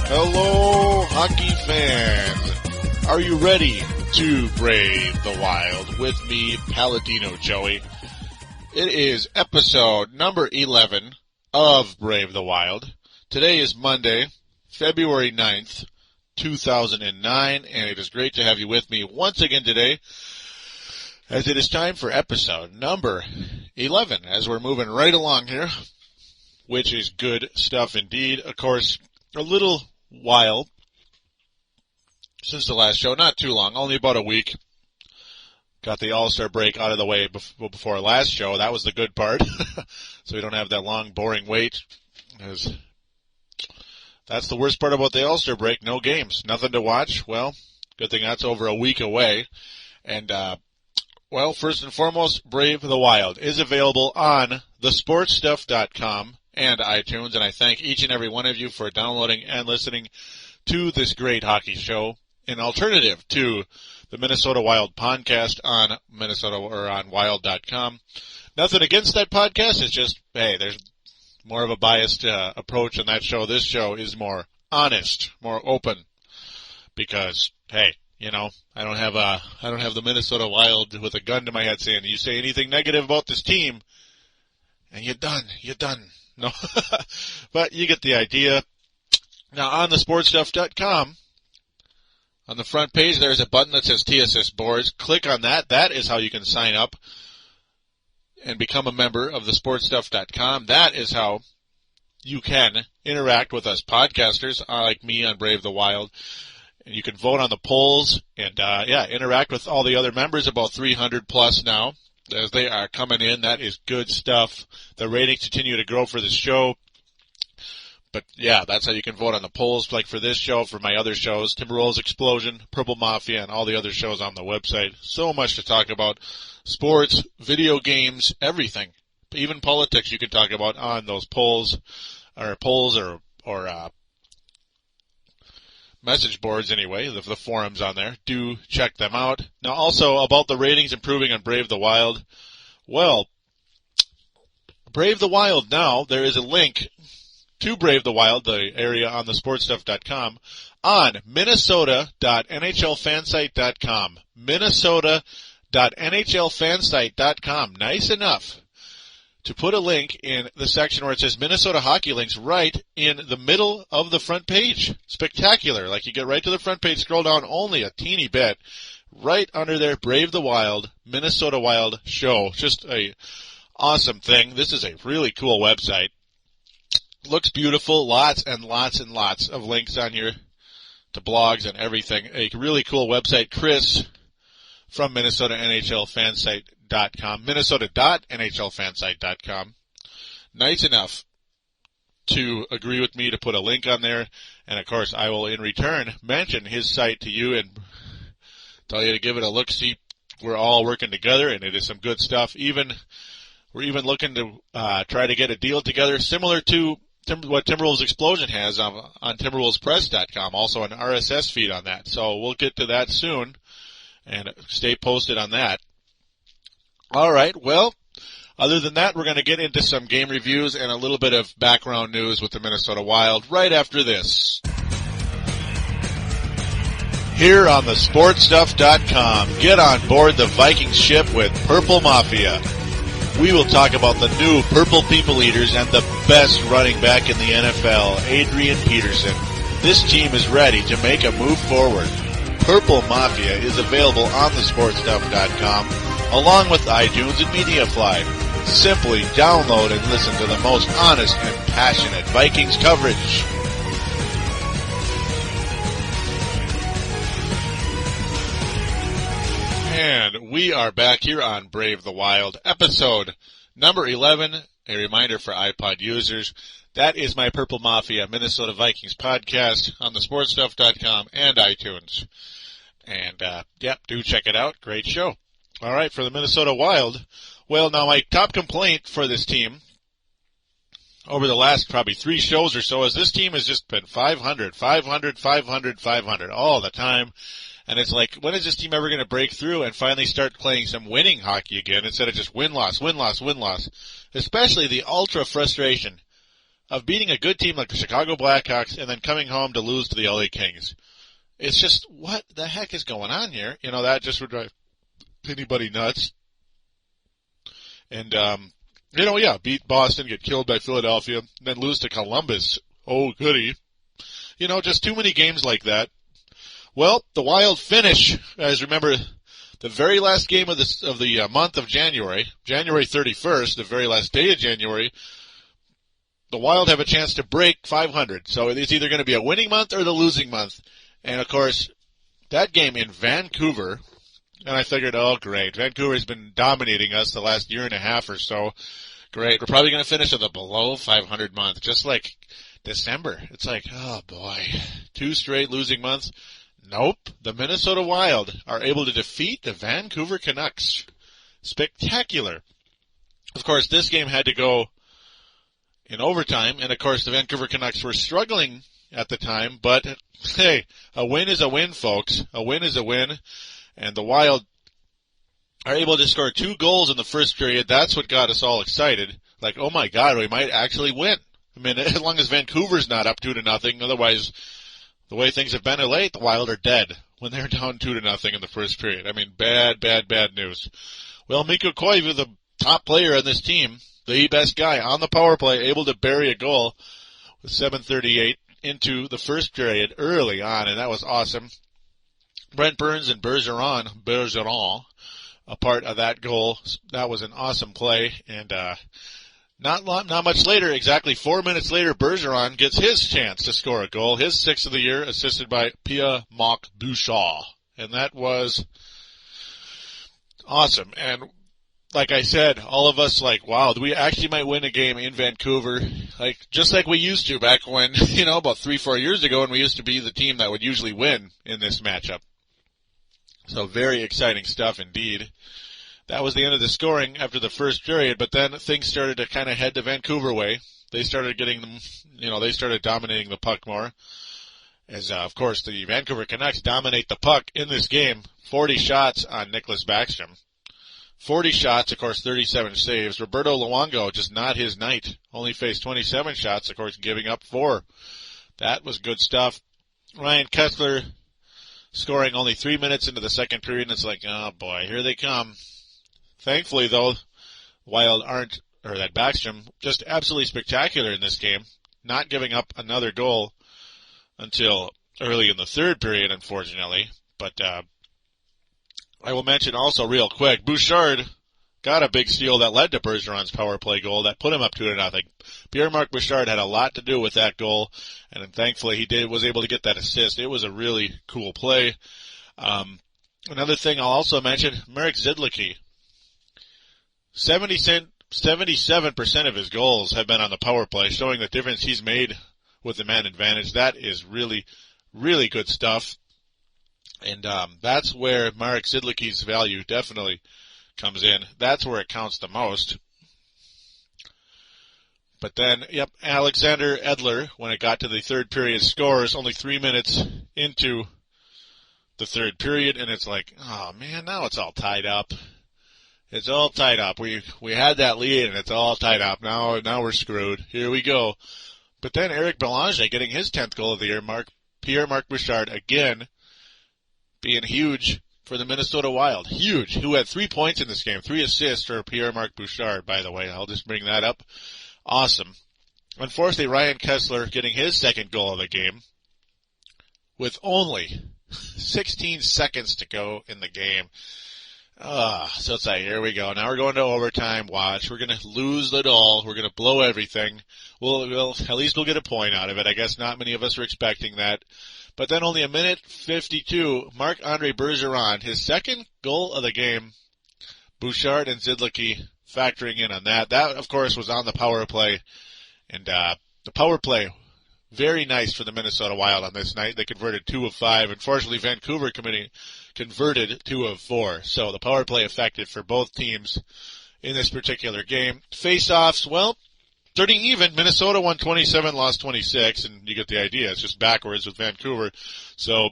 Hello, hockey fans. Are you ready to brave the wild with me, Paladino Joey? It is episode number 11 of Brave the Wild. Today is Monday, February 9th, 2009, and it is great to have you with me once again today, as it is time for episode number 11, as we're moving right along here, which is good stuff indeed. Of course, a little while since the last show, not too long, only about a week. Got the All-Star break out of the way before last show. That was the good part. So we don't have that long, boring wait. That's the worst part about the All-Star break. No games. Nothing to watch. Well, good thing that's over a week away. And, well, first and foremost, Brave the Wild is available on thesportstuff.com and iTunes. And I thank each and every one of you for downloading and listening to this great hockey show, an alternative to the Minnesota Wild podcast on Minnesota or on wild.com. Nothing against that podcast. It's just, hey, there's more of a biased approach in that show. This show is more honest, more open, because, hey, you know, I don't have the Minnesota Wild with a gun to my head saying, you say anything negative about this team, and you're done. No, but you get the idea. Now, on the sportstuff.com, on the front page, there's a button that says TSS Boards. Click on that. That is how you can sign up and become a member of the sportstuff.com. That is how you can interact with us podcasters like me on Brave the Wild. And you can vote on the polls and, interact with all the other members, about 300 plus now, as they are coming in. That is good stuff. The ratings continue to grow for this show. But, yeah, that's how you can vote on the polls, like for this show, for my other shows, Timberwolves Explosion, Purple Mafia, and all the other shows on the website. So much to talk about. Sports, video games, everything. Even politics you can talk about on those polls or message boards anyway, the forums on there. Do check them out. Now, also about the ratings improving on Brave the Wild. Well, Brave the Wild now, there is a link to Brave the Wild, the area on the sportstuff.com, on minnesota.nhlfansite.com. Minnesota.nhlfansite.com. Nice enough to put a link in the section where it says Minnesota Hockey Links right in the middle of the front page. Spectacular. Like, you get right to the front page, scroll down only a teeny bit. Right under there, Brave the Wild, Minnesota Wild show. Just a awesome thing. This is a really cool website. Looks beautiful. Lots and lots and lots of links on here to blogs and everything. A really cool website. Chris from Minnesota NHLfansite.com. Minnesota.nhlfansite.com. Nice enough to agree with me to put a link on there. And, of course, I will, in return, mention his site to you and tell you to give it a look-see. We're all working together, and it is some good stuff. We're even looking to try to get a deal together similar to what Timberwolves Explosion has on TimberwolvesPress.com, also an RSS feed on that. So we'll get to that soon, and stay posted on that. All right, well, other than that, we're going to get into some game reviews and a little bit of background news with the Minnesota Wild right after this. Here on the sportstuff.com, get on board the Viking ship with Purple Mafia. We will talk about the new Purple People Eaters and the best running back in the NFL, Adrian Peterson. This team is ready to make a move forward. Purple Mafia is available on thesportstuff.com, along with iTunes and MediaFly. Simply download and listen to the most honest and passionate Vikings coverage. And we are back here on Brave the Wild, episode number 11. A reminder for iPod users, that is my Purple Mafia Minnesota Vikings podcast on the sportstuff.com and iTunes. And, do check it out. Great show. All right, for the Minnesota Wild. Well, now my top complaint for this team over the last probably 3 shows or so is this team has just been 500 all the time. And it's like, when is this team ever going to break through and finally start playing some winning hockey again instead of just win-loss? Especially the ultra frustration of beating a good team like the Chicago Blackhawks and then coming home to lose to the LA Kings. It's just, what the heck is going on here? That just would drive anybody nuts. And, beat Boston, get killed by Philadelphia, then lose to Columbus. Oh, goody. Just too many games like that. Well, the Wild finish, as remember, the very last game of the month of January, January 31st, the very last day of January, the Wild have a chance to break 500. So it's either going to be a winning month or the losing month. And, of course, that game in Vancouver, and I figured, oh, great, Vancouver's been dominating us the last year and a half or so. Great, we're probably going to finish with a below 500 month, just like December. It's like, oh, boy, 2 straight losing months. Nope, the Minnesota Wild are able to defeat the Vancouver Canucks. Spectacular. Of course, this game had to go in overtime, and of course the Vancouver Canucks were struggling at the time, but hey, a win is a win, folks. A win is a win, and the Wild are able to score 2 goals in the first period. That's what got us all excited. Like, oh my God, we might actually win. I mean, as long as Vancouver's not up 2-0, otherwise, the way things have been of late, the Wild are dead when they're down 2-0 in the first period. I mean, bad news. Well, Mikko Koivu, the top player on this team, the best guy on the power play, able to bury a goal with 7:38 into the first period early on, and that was awesome. Brent Burns and Bergeron, a part of that goal. That was an awesome play, and not much later, exactly 4 minutes later, Bergeron gets his chance to score a goal, his 6th of the year, assisted by Pierre-Marc Bouchard, and that was awesome. And like I said, all of us like, wow, we actually might win a game in Vancouver, just like we used to back when, about 3-4 years ago, when we used to be the team that would usually win in this matchup. So very exciting stuff indeed. That was the end of the scoring after the first period, but then things started to kind of head the Vancouver way. They started getting them, they started dominating the puck more. As, of course, the Vancouver Canucks dominate the puck in this game. 40 shots on Nicklas Backstrom. 40 shots, of course, 37 saves. Roberto Luongo, just not his night. Only faced 27 shots, of course, giving up 4. That was good stuff. Ryan Kesler scoring only 3 minutes into the second period, and it's like, oh boy, here they come. Thankfully, though, Wild that Backstrom, just absolutely spectacular in this game, not giving up another goal until early in the third period, unfortunately. But I will mention also real quick, Bouchard got a big steal that led to Bergeron's power play goal that put him up 2-0. Pierre-Marc Bouchard had a lot to do with that goal, and then thankfully he was able to get that assist. It was a really cool play. Another thing I'll also mention, Marek Zidlicky. 77% of his goals have been on the power play, showing the difference he's made with the man advantage. That is really, really good stuff. And that's where Marek Zidlicky's value definitely comes in. That's where it counts the most. But then, Alexander Edler, when it got to the third period, scores only 3 minutes into the third period, and it's like, oh man, now it's all tied up. It's all tied up. We had that lead, and it's all tied up. Now we're screwed. Here we go. But then Eric Belanger getting his 10th goal of the year. Pierre-Marc Bouchard again being huge for the Minnesota Wild. Huge. Who had 3 points in this game. 3 assists for Pierre-Marc Bouchard, by the way. I'll just bring that up. Awesome. Unfortunately, Ryan Kesler getting his 2nd goal of the game with only 16 seconds to go in the game. So it's like, here we go. Now we're going to overtime. Watch. We're going to lose it all. We're going to blow everything. We'll at least we'll get a point out of it. I guess not many of us are expecting that. But then only a minute 52, Marc-Andre Bergeron, his 2nd goal of the game. Bouchard and Zidlicky factoring in on that. That, of course, was on the power play. And the power play, very nice for the Minnesota Wild on this night. They converted 2 of 5. Unfortunately, Vancouver converted 2 of 4. So the power play effective for both teams in this particular game. Face-offs, well, 30 even. Minnesota won 27, lost 26, and you get the idea. It's just backwards with Vancouver. So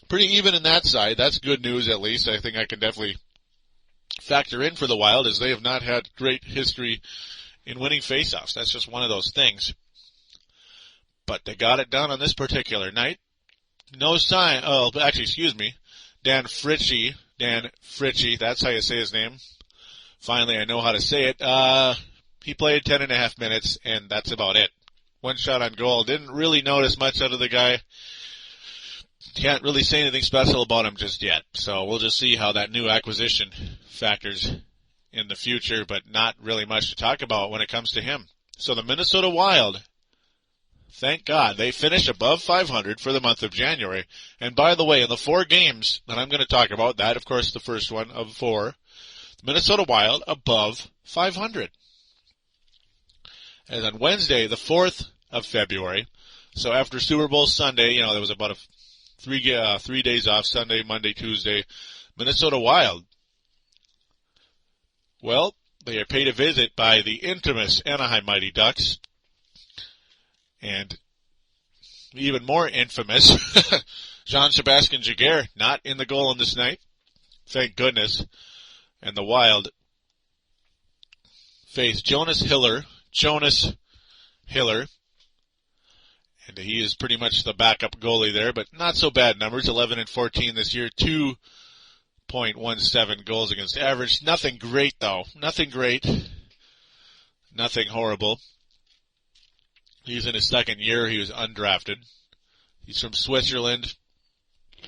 pretty even in that side. That's good news, at least. I think I can definitely factor in for the Wild, as they have not had great history in winning faceoffs. That's just one of those things. But they got it done on this particular night. No sign. Oh, actually, excuse me. Dan Fritchie, that's how you say his name. Finally, I know how to say it. He played 10.5 minutes, and that's about it. One shot on goal. Didn't really notice much out of the guy. Can't really say anything special about him just yet. So we'll just see how that new acquisition factors in the future, but not really much to talk about when it comes to him. So the Minnesota Wild, thank God, they finished above 500 for the month of January. And by the way, in the 4 games that I'm going to talk about, that of course the first one of 4, the Minnesota Wild above 500. And on Wednesday, the 4th of February, so after Super Bowl Sunday, there was about 3 days off, Sunday, Monday, Tuesday, Minnesota Wild. Well, they are paid a visit by the infamous Anaheim Mighty Ducks. And even more infamous, Jean-Sebastien Giguère, not in the goal on this night. Thank goodness. And the Wild face Jonas Hiller, and he is pretty much the backup goalie there, but not so bad numbers, 11 and 14 this year, 2.17 goals against average. Nothing great though, nothing horrible. He's in his second year, he was undrafted. He's from Switzerland,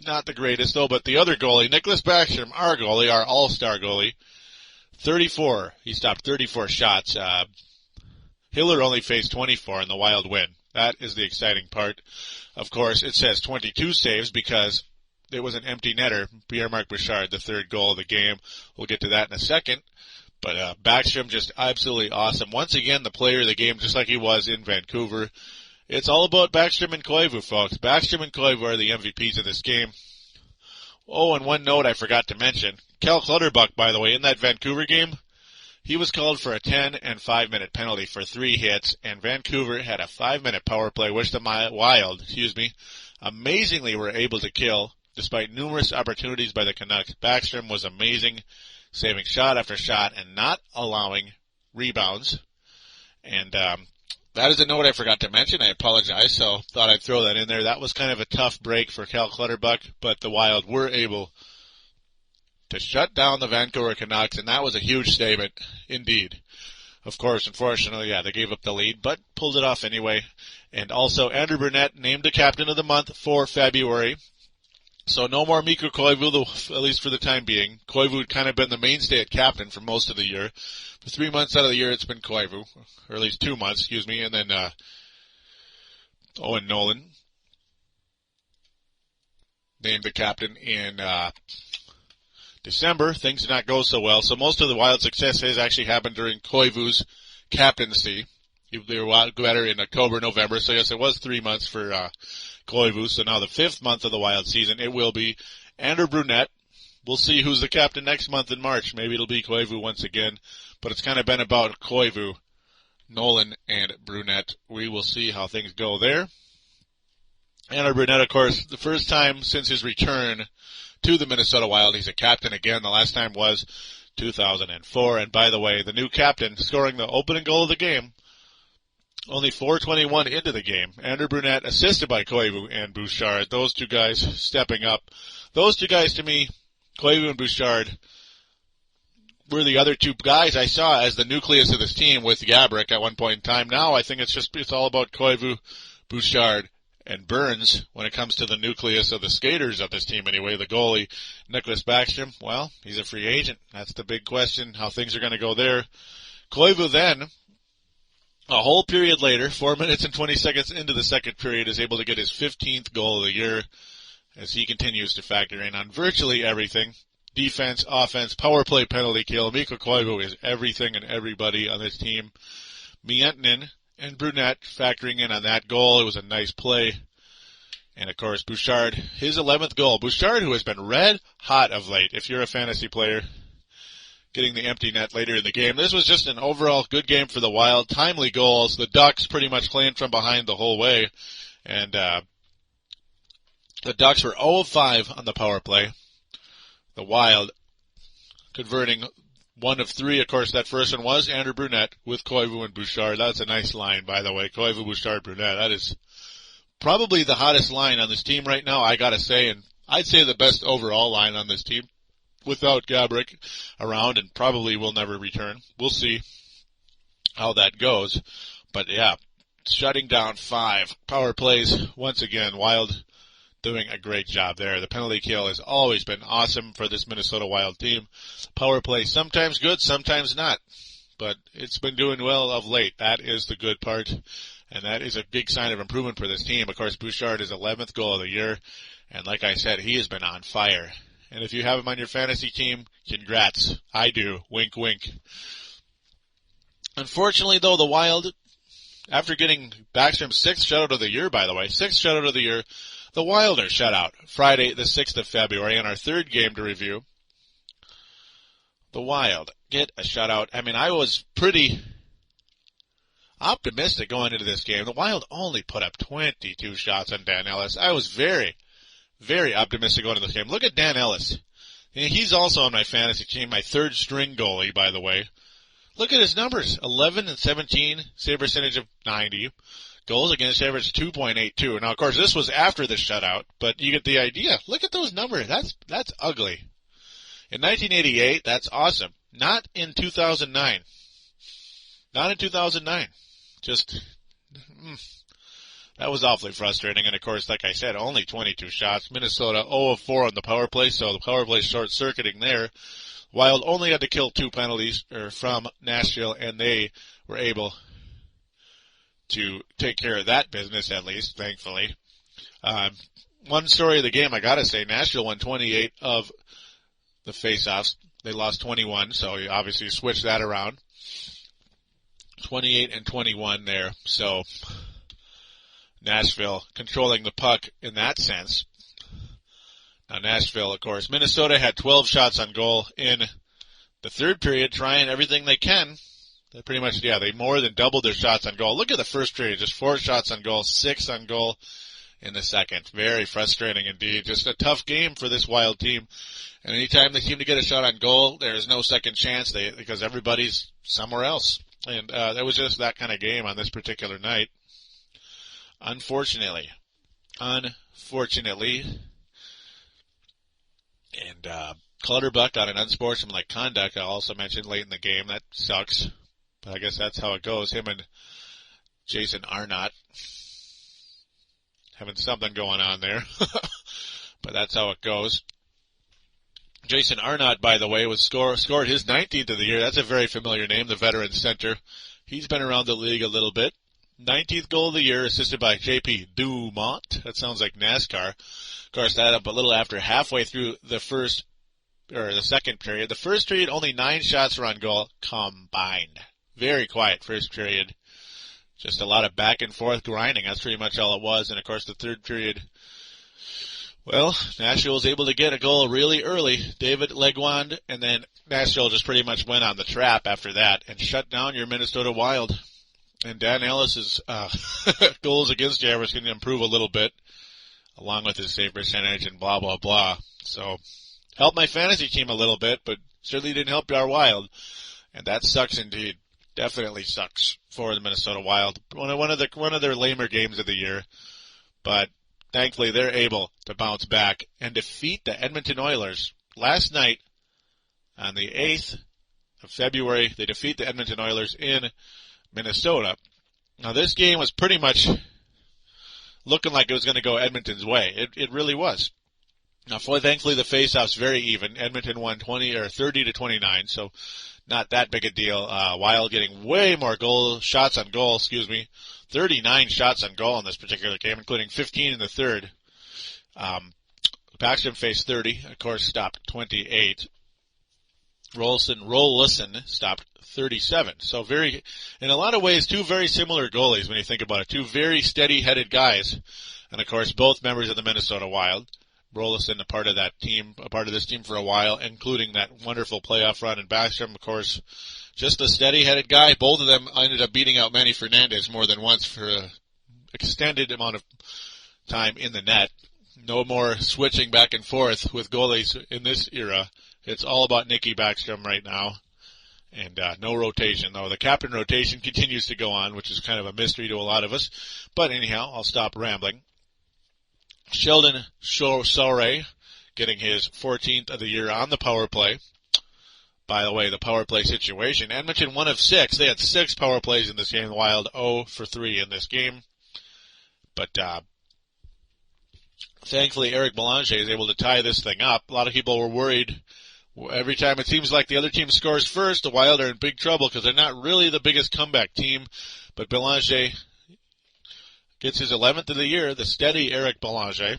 not the greatest though, but the other goalie, Nicklas Backstrom, our goalie, our all-star goalie, 34, he stopped 34 shots. Hiller only faced 24 and the Wild win. That is the exciting part. Of course, it says 22 saves because it was an empty netter. Pierre-Marc Bouchard, the 3rd goal of the game. We'll get to that in a second. But Backstrom just absolutely awesome. Once again, the player of the game, just like he was in Vancouver. It's all about Backstrom and Koivu, folks. Backstrom and Koivu are the MVPs of this game. Oh, and one note I forgot to mention. Cal Clutterbuck, by the way, in that Vancouver game, he was called for a 10 and 5-minute penalty for 3 hits, and Vancouver had a 5-minute power play, which the Wild, amazingly were able to kill, despite numerous opportunities by the Canucks. Backstrom was amazing, saving shot after shot and not allowing rebounds. And that is a note I forgot to mention. I apologize, so thought I'd throw that in there. That was kind of a tough break for Cal Clutterbuck, but the Wild were able to shut down the Vancouver Canucks, and that was a huge statement indeed. Of course, unfortunately, they gave up the lead, but pulled it off anyway. And also, Andrew Brunette named the captain of the month for February. So no more Mikko Koivu, at least for the time being. Koivu had kind of been the mainstay at captain for most of the year. For 3 months out of the year, it's been Koivu, or at least 2 months, and then Owen Nolan named the captain in December. Things did not go so well, so most of the Wild success has actually happened during Koivu's captaincy. They were better in October, November, so yes, it was 3 months for Koivu. So now the 5th month of the Wild season, it will be Andrew Brunette. We'll see who's the captain next month in March. Maybe it'll be Koivu once again, but it's kind of been about Koivu, Nolan, and Brunette. We will see how things go there. Andrew Brunette, of course, the first time since his return to the Minnesota Wild, he's a captain again. The last time was 2004. And by the way, the new captain scoring the opening goal of the game, only 4:21 into the game. Andrew Brunette, assisted by Koivu and Bouchard. Those two guys stepping up. Those two guys, to me, Koivu and Bouchard, were the other 2 guys I saw as the nucleus of this team with Gaborik at one point in time. Now I think it's all about Koivu, Bouchard, and Burns when it comes to the nucleus of the skaters of this team anyway. The goalie, Nicklas Backstrom, well, he's a free agent. That's the big question, how things are going to go there. Koivu then, a whole period later, 4 minutes and 20 seconds into the second period, is able to get his 15th goal of the year as he continues to factor in on virtually everything. Defense, offense, power play, penalty kill. Mikko Koivu is everything and everybody on this team. Miettinen and Brunette factoring in on that goal. It was a nice play. And, of course, Bouchard, his 11th goal. Bouchard, who has been red hot of late, if you're a fantasy player, getting the empty net later in the game. This was just an overall good game for the Wild. Timely goals. The Ducks pretty much playing from behind the whole way. And the Ducks were 0 of 5 on the power play. The Wild converting one of three. Of course, that first one was Andrew Brunette with Koivu and Bouchard. That's a nice line, by the way. Koivu, Bouchard, Brunette. That is probably the hottest line on this team right now, I gotta say, and I'd say the best overall line on this team without Gaborik around, and probably will never return. We'll see how that goes. But yeah, shutting down 5 power plays once again. Wild doing a great job there. The penalty kill has always been awesome for this Minnesota Wild team. Power play sometimes good, sometimes not. But it's been doing well of late. That is the good part. And that is a big sign of improvement for this team. Of course, Bouchard is 11th goal of the year. And like I said, he has been on fire. And if you have him on your fantasy team, congrats. I do. Wink, wink. Unfortunately, though, the Wild, after getting Backstrom's 6th shutout of the year, by the way, 6th shutout of the year, the Wild are shut out Friday, the 6th of February, in our third game to review. The Wild get a shutout. I mean, I was pretty optimistic going into this game. The Wild only put up 22 shots on Dan Ellis. I was very, very optimistic going into this game. Look at Dan Ellis. He's also on my fantasy team, my third string goalie, by the way. Look at his numbers. 11 and 17, save percentage of 90. Goals against average 2.82. Now, of course, this was after the shutout, but you get the idea. Look at those numbers. That's ugly. In 1988, that's awesome. Not in 2009. Not in 2009. Just, that was awfully frustrating. And, of course, like I said, only 22 shots. Minnesota 0 of 4 on the power play, so the power play short-circuiting there. Wild only had to kill 2 penalties from Nashville, and they were able to take care of that business, at least, thankfully. One story of the game, I gotta say, Nashville won 28 of the faceoffs. They lost 21, so you obviously switch that around. 28 and 21 there, so Nashville controlling the puck in that sense. Now Nashville, of course, Minnesota had 12 shots on goal in the third period, trying everything they can. They pretty much, they more than doubled their shots on goal. Look at the first period, just 4 shots on goal, 6 on goal in the second. Very frustrating indeed. Just a tough game for this Wild team. And anytime they seem to get a shot on goal, there is no second chance because everybody's somewhere else. And that was just that kind of game on this particular night. Unfortunately. And Clutterbuck on an unsportsmanlike conduct, I also mentioned late in the game. That sucks. But I guess that's how it goes. Him and Jason Arnott having something going on there. But that's how it goes. Jason Arnott, by the way, was scored his 19th of the year. That's a very familiar name, the veteran center. He's been around the league a little bit. 19th goal of the year, assisted by J.P. Dumont. That sounds like NASCAR. Of course, that up a little after halfway through the second period. The first period, only 9 shots were on goal combined. Very quiet first period. Just a lot of back and forth grinding. That's pretty much all it was. And of course, the third period, well, Nashville was able to get a goal really early. David Legwand, and then Nashville just pretty much went on the trap after that and shut down your Minnesota Wild. And Dan Ellis's goals against average can improve a little bit, along with his save percentage and blah, blah, blah. So, helped my fantasy team a little bit, but certainly didn't help our Wild. And that sucks indeed. Definitely sucks for the Minnesota Wild. One of their lamer games of the year. But thankfully they're able to bounce back and defeat the Edmonton Oilers. Last night, on the 8th of February, they defeat the Edmonton Oilers in Minnesota. Now this game was pretty much looking like it was going to go Edmonton's way. It really was. Now thankfully the face-off's very even. Edmonton won 30 to 29, so not that big a deal. Wild getting way more shots on goal, 39 shots on goal in this particular game, including 15 in the third. Backstrom faced 30, of course stopped 28. Rolison stopped 37. So in a lot of ways, 2 very similar goalies when you think about it. 2 very steady-headed guys. And of course, both members of the Minnesota Wild. Rolison, a part of this team for a while, including that wonderful playoff run. And Backstrom, of course, just a steady-headed guy. Both of them ended up beating out Manny Fernandez more than once for an extended amount of time in the net. No more switching back and forth with goalies in this era. It's all about Nicky Backstrom right now. And no rotation, though. The captain rotation continues to go on, which is kind of a mystery to a lot of us. But anyhow, I'll stop rambling. Sheldon Sore getting his 14th of the year on the power play. By the way, the power play situation. Edmonton 1 of 6. They had 6 power plays in this game. The Wild 0 for 3 in this game. But thankfully, Eric Belanger is able to tie this thing up. A lot of people were worried. Every time it seems like the other team scores first, the Wild are in big trouble because they're not really the biggest comeback team. But Belanger gets his 11th of the year, the steady Eric Belanger.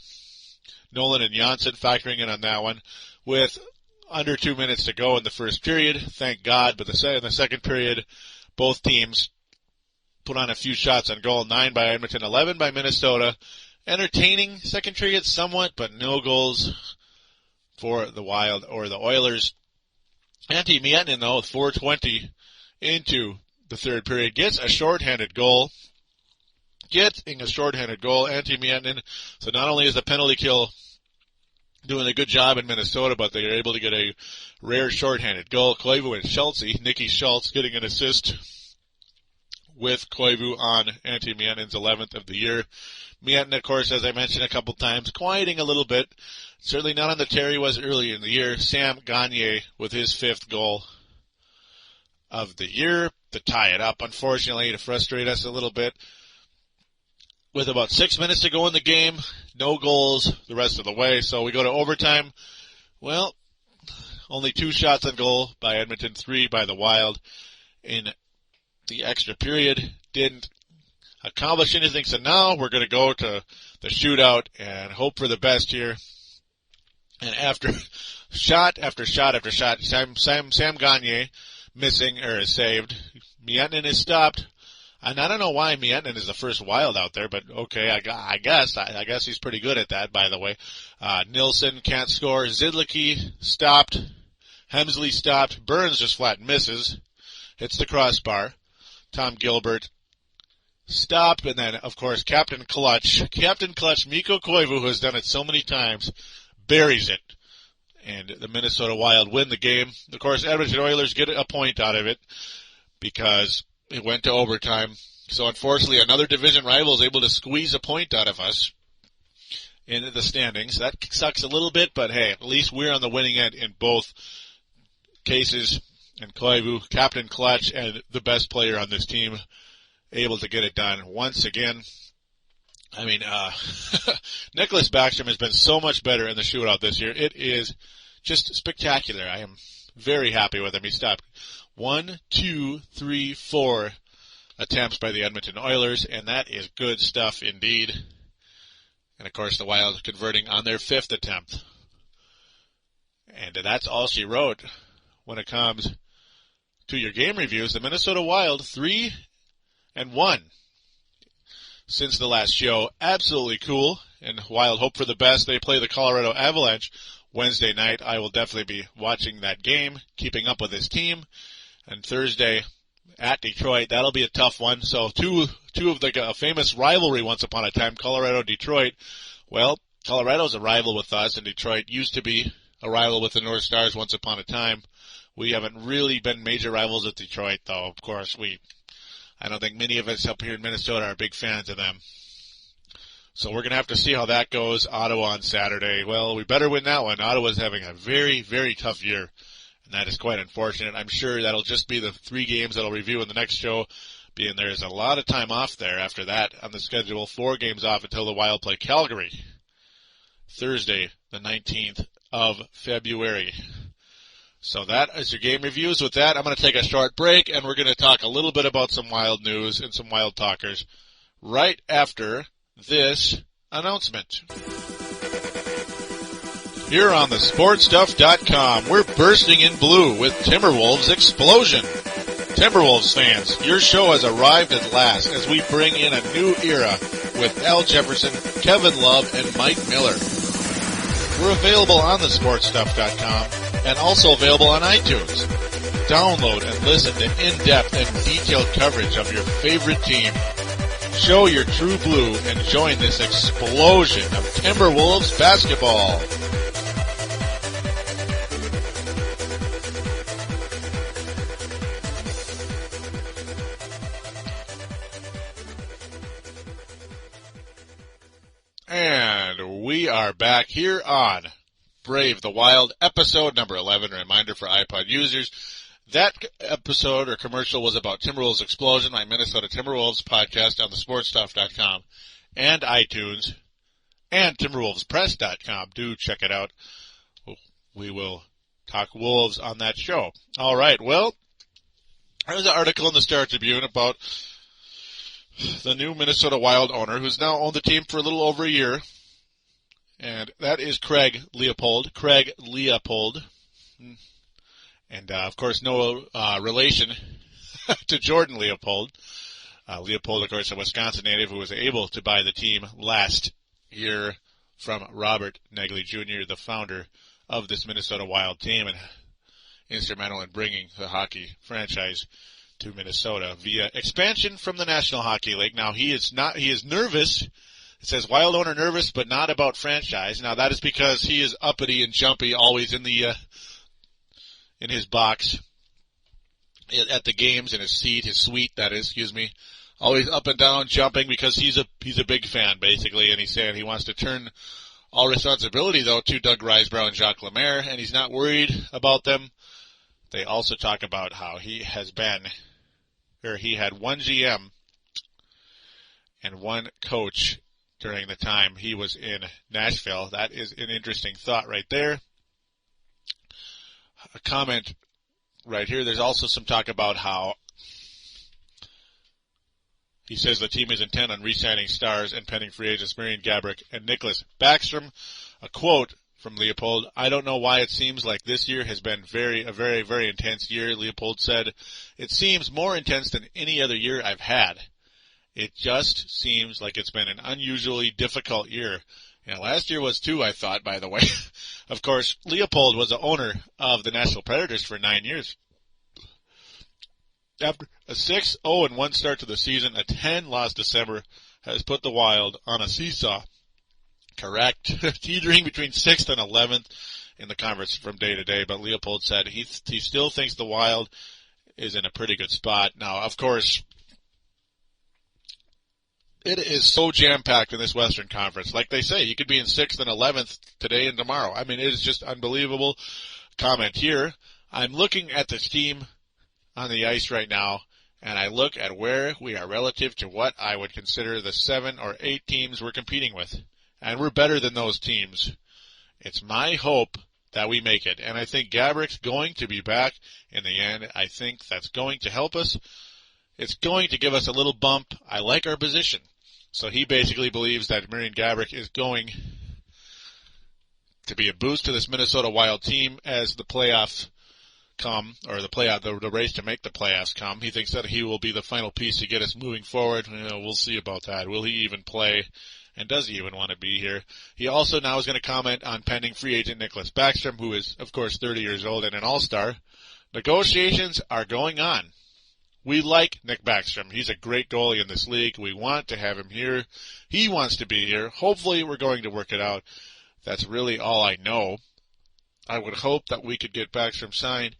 Nolan and Janssen factoring in on that one with under 2 minutes to go in the first period. Thank God. But in the second period, both teams put on a few shots on goal. 9 by Edmonton, 11 by Minnesota. Entertaining second period somewhat, but no goals for the Wild or the Oilers. Antti Miettinen, though, with 4:20 into the third period, gets a shorthanded goal. Antti Miettinen. So not only is the penalty kill doing a good job in Minnesota, but they are able to get a rare shorthanded goal. Koivu and Schultz, Nicky Schultz getting an assist with Koivu on Antti Miettinen's 11th of the year. Miettinen, of course, as I mentioned a couple times, quieting a little bit. Certainly not on the tear he was early in the year. Sam Gagner with his 5th goal of the year to tie it up, unfortunately, to frustrate us a little bit. With about 6 minutes to go in the game, no goals the rest of the way. So we go to overtime. Well, only 2 shots on goal by Edmonton, 3 by the Wild in the extra period. Didn't accomplish anything. So now we're going to go to the shootout and hope for the best here. And after shot after shot after shot, Sam Gagner missing or is saved. Miettinen is stopped. And I don't know why Miettinen is the first Wild out there, but okay, I guess he's pretty good at that, by the way. Nilsson can't score. Zidlicki stopped. Hemsley stopped. Burns just flat misses. Hits the crossbar. Tom Gilbert stopped, and then, of course, Captain Clutch, Mikko Koivu, who has done it so many times, buries it. And the Minnesota Wild win the game. Of course, Edmonton Oilers get a point out of it because it went to overtime. So unfortunately, another division rival is able to squeeze a point out of us in the standings. That sucks a little bit, but hey, at least we're on the winning end in both cases. And Koivu, Captain Clutch, and the best player on this team, able to get it done once again. I mean, Nicholas Backstrom has been so much better in the shootout this year. It is just spectacular. I am very happy with him. He stopped 1, 2, 3, 4 attempts by the Edmonton Oilers, and that is good stuff indeed. And of course, the Wild converting on their 5th attempt. And that's all she wrote when it comes to your game reviews. The Minnesota Wild 3-1 since the last show. Absolutely cool. And Wild hope for the best. They play the Colorado Avalanche Wednesday night. I will definitely be watching that game, keeping up with this team. And Thursday at Detroit, that'll be a tough one. So two of the famous rivalry once upon a time, Colorado-Detroit. Well, Colorado's a rival with us, and Detroit used to be a rival with the North Stars once upon a time. We haven't really been major rivals with Detroit, though. Of course, I don't think many of us up here in Minnesota are big fans of them. So we're going to have to see how that goes. Ottawa on Saturday. Well, we better win that one. Ottawa's having a very, very tough year, and that is quite unfortunate. I'm sure that'll just be the 3 games that I'll review in the next show, being there's a lot of time off there after that on the schedule. 4 games off until the Wild play Calgary, Thursday, the 19th of February. So that is your game reviews. With that, I'm going to take a short break, and we're going to talk a little bit about some Wild news and some Wild talkers right after this announcement. Here on thesportstuff.com, we're bursting in blue with Timberwolves Explosion. Timberwolves fans, your show has arrived at last as we bring in a new era with Al Jefferson, Kevin Love, and Mike Miller. We're available on thesportstuff.com and also available on iTunes. Download and listen to in-depth and detailed coverage of your favorite team. Show your true blue and join this explosion of Timberwolves basketball. we are back here on Brave the Wild, episode number 11. A reminder for iPod users, that episode or commercial was about Timberwolves Explosion, my Minnesota Timberwolves podcast on the sportstuff.com and iTunes and timberwolvespress.com. Do check it out. We will talk Wolves on that show. All right, well, there's an article in the Star Tribune about the new Minnesota Wild owner who's now owned the team for a little over a year, and that is Craig Leopold. And, of course, no relation to Jordan Leopold. Leopold, of course, a Wisconsin native who was able to buy the team last year from Robert Negley Jr., the founder of this Minnesota Wild team, and instrumental in bringing the hockey franchise to Minnesota via expansion from the National Hockey League. Now, he is nervous. It says Wild owner nervous, but not about franchise. Now, that is because he is uppity and jumpy, always in his box at the games, in his suite, always up and down, jumping, because he's a big fan, basically, and he's saying he wants to turn all responsibility, though, to Doug Risebrough and Jacques Lemaire, and he's not worried about them. They also talk about how he had one GM and one coach during the time he was in Nashville. That is an interesting thought right there. A comment right here. There's also some talk about how he says the team is intent on re-signing stars and pending free agents Marian Gaborik and Nicklas Backstrom. A quote from Leopold: "I don't know why it seems like this year has been a very, very intense year," Leopold said. "It seems more intense than any other year I've had. It just seems like it's been an unusually difficult year." And last year was too, I thought, by the way. Of course, Leopold was the owner of the Nashville Predators for 9 years. After a 6-0-1 start to the season, a 10-loss December has put the Wild on a seesaw. Correct. Teetering between 6th and 11th in the conference from day to day. But Leopold said he still thinks the Wild is in a pretty good spot. Now, of course, it is so jam-packed in this Western Conference. Like they say, you could be in 6th and 11th today and tomorrow. I mean, it is just unbelievable. Comment here. I'm looking at this team on the ice right now, and I look at where we are relative to what I would consider the 7 or 8 teams we're competing with. And we're better than those teams. It's my hope that we make it. And I think Gaborik's going to be back in the end. I think that's going to help us. It's going to give us a little bump. I like our position. So he basically believes that Marian Gaborik is going to be a boost to this Minnesota Wild team as the playoffs come, or the race to make the playoffs come. He thinks that he will be the final piece to get us moving forward. We'll see about that. Will he even play? And does he even want to be here? He also now is going to comment on pending free agent Nicklas Backstrom, who is, of course, 30 years old and an all-star. Negotiations are going on. We like Nick Backstrom. He's a great goalie in this league. We want to have him here. He wants to be here. Hopefully we're going to work it out. That's really all I know. I would hope that we could get Backstrom signed,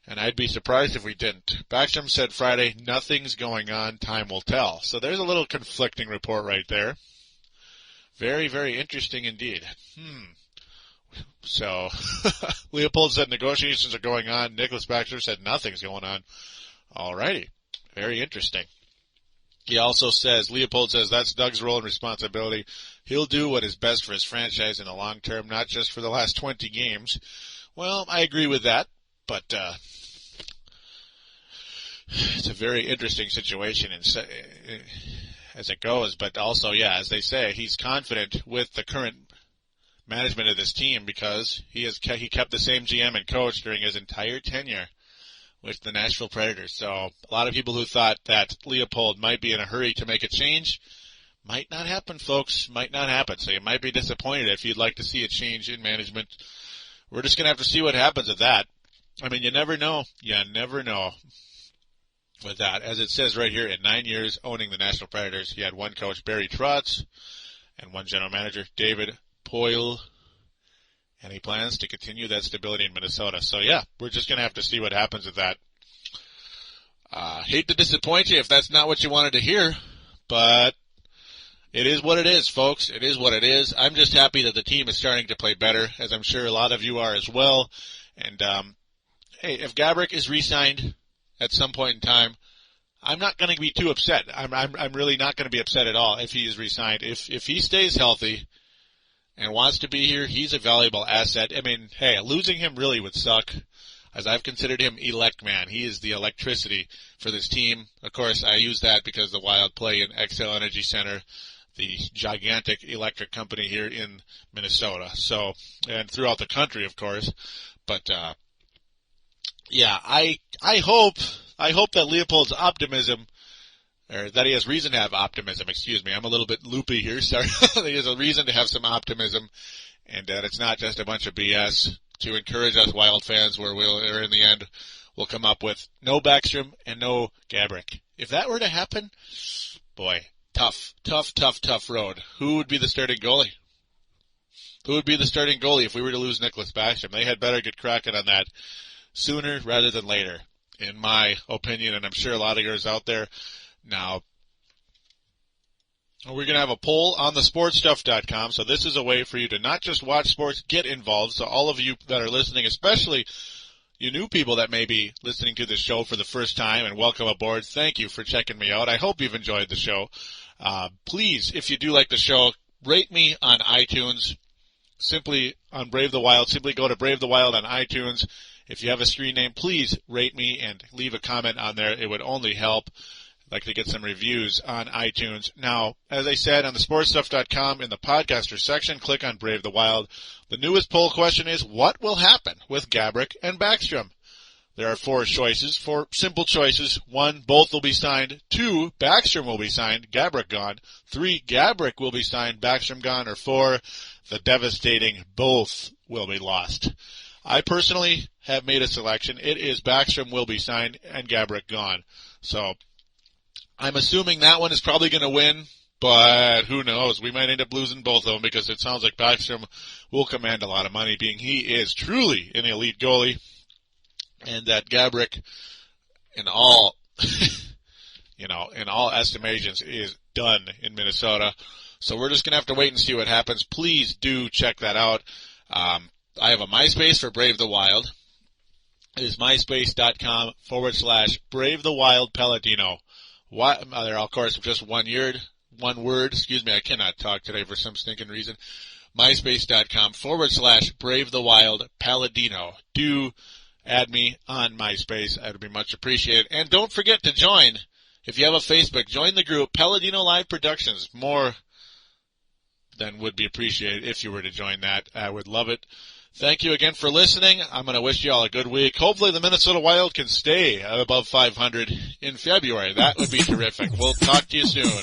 and I'd be surprised if we didn't. Backstrom said Friday, nothing's going on. Time will tell. So there's a little conflicting report right there. Very, very interesting indeed. So, Leopold said negotiations are going on. Nicklas Backstrom said nothing's going on. Alrighty. Very interesting. He also says, Leopold says, that's Doug's role and responsibility. He'll do what is best for his franchise in the long term, not just for the last 20 games. Well, I agree with that, but it's a very interesting situation as it goes, but also, yeah, as they say, he's confident with the current management of this team because he kept the same GM and coach during his entire tenure with the Nashville Predators. So a lot of people who thought that Leopold might be in a hurry to make a change might not happen, folks. Might not happen. So you might be disappointed if you'd like to see a change in management. We're just going to have to see what happens with that. I mean, you never know. You never know. With that, as it says right here, in 9 years owning the Nashville Predators, he had one coach, Barry Trotz, and one general manager, David Poile, and he plans to continue that stability in Minnesota. So yeah, we're just going to have to see what happens with that. Hate to disappoint you if that's not what you wanted to hear, but It is what it is, folks. It is what it is. I'm just happy that the team is starting to play better, as I'm sure a lot of you are as well. And, hey, if Gaborik is re-signed at some point in time, I'm not going to be too upset. I'm really not going to be upset at all if he is re-signed. If he stays healthy and wants to be here, he's a valuable asset. I mean, hey, losing him really would suck, as I've considered him elect man. He is the electricity for this team. Of course, I use that because the Wild play in Xcel Energy Center, the gigantic electric company here in Minnesota. So, and throughout the country, of course. But, yeah, I hope that Leopold's optimism, or that he has reason to have optimism, excuse me. I'm a little bit loopy here, sorry. He has a reason to have some optimism, and that it's not just a bunch of BS to encourage us Wild fans where in the end, we'll come up with no Backstrom and no Gaborik. If that were to happen, boy, tough road. Who would be the starting goalie? Who would be the starting goalie if we were to lose Nicholas Backstrom? They had better get cracking on that sooner rather than later, in my opinion, and I'm sure a lot of yours out there. Now, we're going to have a poll on thesportstuff.com, so this is a way for you to not just watch sports, get involved. So all of you that are listening, especially you new people that may be listening to this show for the first time, and welcome aboard. Thank you for checking me out. I hope you've enjoyed the show. Please, if you do like the show, rate me on iTunes. Simply on Brave the Wild, simply go to Brave the Wild on iTunes. If you have a screen name, please rate me and leave a comment on there. It would only help. I'd like to get some reviews on iTunes. Now, as I said, on thesportstuff.com in the podcaster section, click on Brave the Wild. The newest poll question is, what will happen with Gaborik and Backstrom? There are 4 choices, 4 simple choices. 1, both will be signed. 2, Backstrom will be signed, Gaborik gone. 3, Gaborik will be signed, Backstrom gone. Or 4, the devastating both will be lost. I personally have made a selection. It is Backstrom will be signed and Gaborik gone. So I'm assuming that one is probably going to win, but who knows? We might end up losing both of them because it sounds like Backstrom will command a lot of money, being he is truly an elite goalie. And that Gaborik, in all, in all estimations, is done in Minnesota. So we're just going to have to wait and see what happens. Please do check that out. I have a MySpace for Brave the Wild. It is myspace.com/Brave the Wild Paladino. There, of course, just one word. Excuse me, I cannot talk today for some stinking reason. myspace.com/Brave the Wild Paladino. Do add me on MySpace. That would be much appreciated. And don't forget to join, if you have a Facebook, join the group Paladino Live Productions. More than would be appreciated if you were to join that. I would love it. Thank you again for listening. I'm going to wish you all a good week. Hopefully the Minnesota Wild can stay above 500 in February. That would be terrific. We'll talk to you soon.